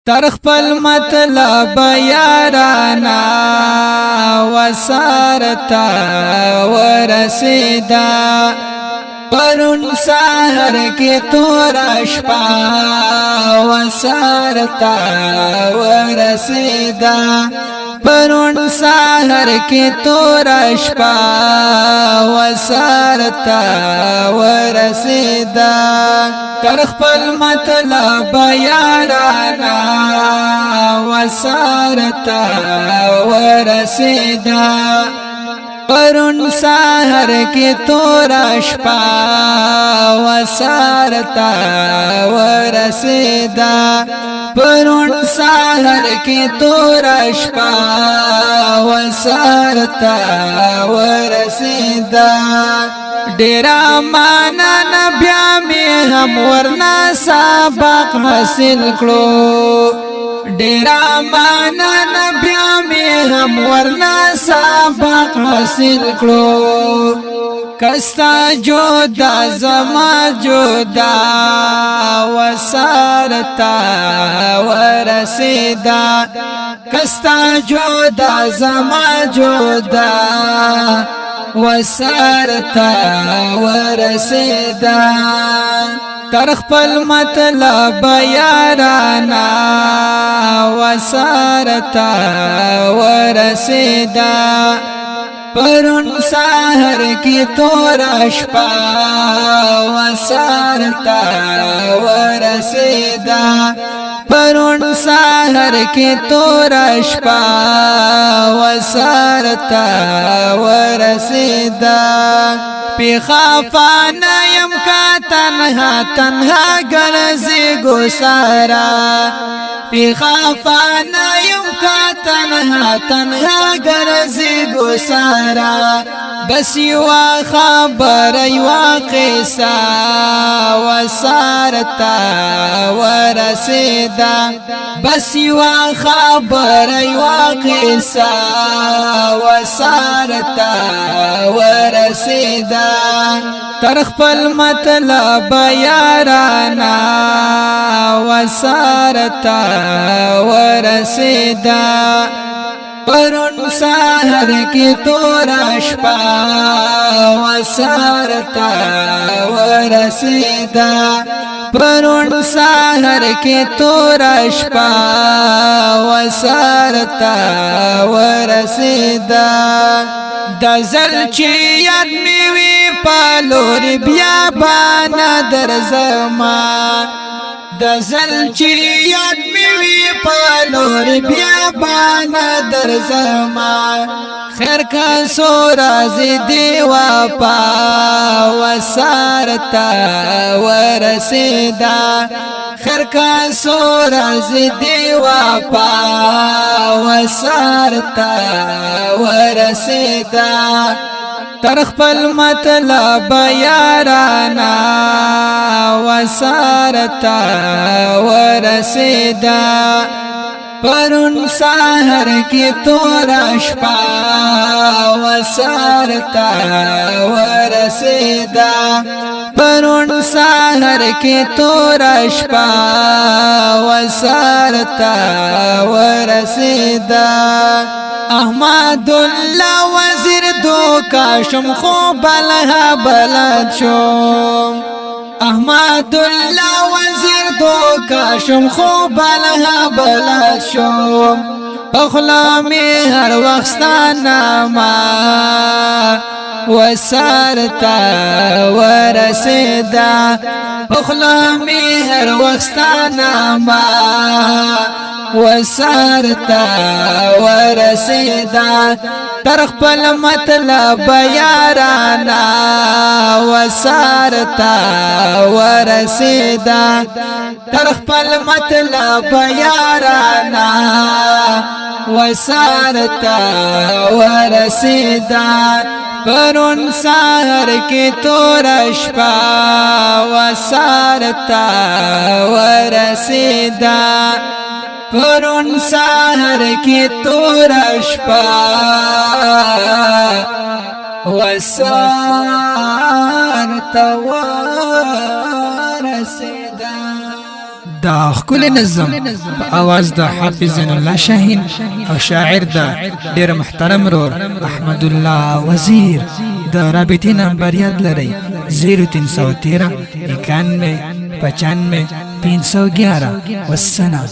تر خپل مطلب یارانا وسارتا ورسیدا پرون سحر کی تور شپا وسارتا ورسیدا پرون سحر کی تور شپا وسارتا ورسیدا تر خپل مطلب یارانا وسارتا ورسیدا پرون سحر کی تور شپا وسارتا ورسیدا پرون سحر کی تور شپا وسارتا ورسیدا ډیرا معنا نبیا می هم ورنا سبق حاصل کړو ډیرا معنا نبیا می هم ورنا سبق حاصل کړو کستا جودا زما جودا وسارتا ورسیدا کستا جودا زما جودا وسارتا ورسیدا تر خپل مطلب یارانا وسارتا ورسیدا پرون سحر کی تور شپا وسارتا ورسیدا پرون سحر کی تور شپا وسارتا ورسیدا پی خافانا یم کا تنها گرزی گسارا پی خافانا یم کا تنها گرزی گسارا بس یوا خبر یوا قصہ وسارتا ورسیدا بس یوا خبر یوا قصہ وسارتا ورسیدا تر خپل مطلب یارانا وسارتا ورسیدا پرون سحر کی تور شپا وسارتا ورسیدا پرون سحر کی تور شپا وسارتا ورسیدا دزل چی یاد میوی پالور بیا بانا در زمان دزل چی یاد میوی پالور بیا بانا در زمان خیر کا سوراز دیوا پا وسارتا ورسیدا خیر کا سوراز دیوا پا وسارتا ورسیدا تر خپل مطلب یارانا وسارتا ورسیدا پرون سحر کی تور شپا وسارتا ورسیدا پرون سحر کی تور شپا وسارتا ورسیدا احمد الله وزیر دو کاشم خو بلها بلد شم احمد الله وزیر دو کاشم خو بلها بلد شم اخلامی هر وقتانا ما وسارتا ورسیدا اخلامی هر وقتانا ما وسارتا ورسیدا تر خپل مطلب یارانا وسارتا ورسیدا تر خپل مطلب یارانا وسارتا ورسیدا پرون سحر کی تور شپا وسارتا ورسیدا پرون سحر کی تور شپا وسارتا ورسیدا دا خکل نظم په आवाज د حافظ زین الله شاهین او شاعر دا ډیر محترم رور احمد الله وزیر. د رابطې نمبر یاد لرئ 0313 91 95 511. والسلام.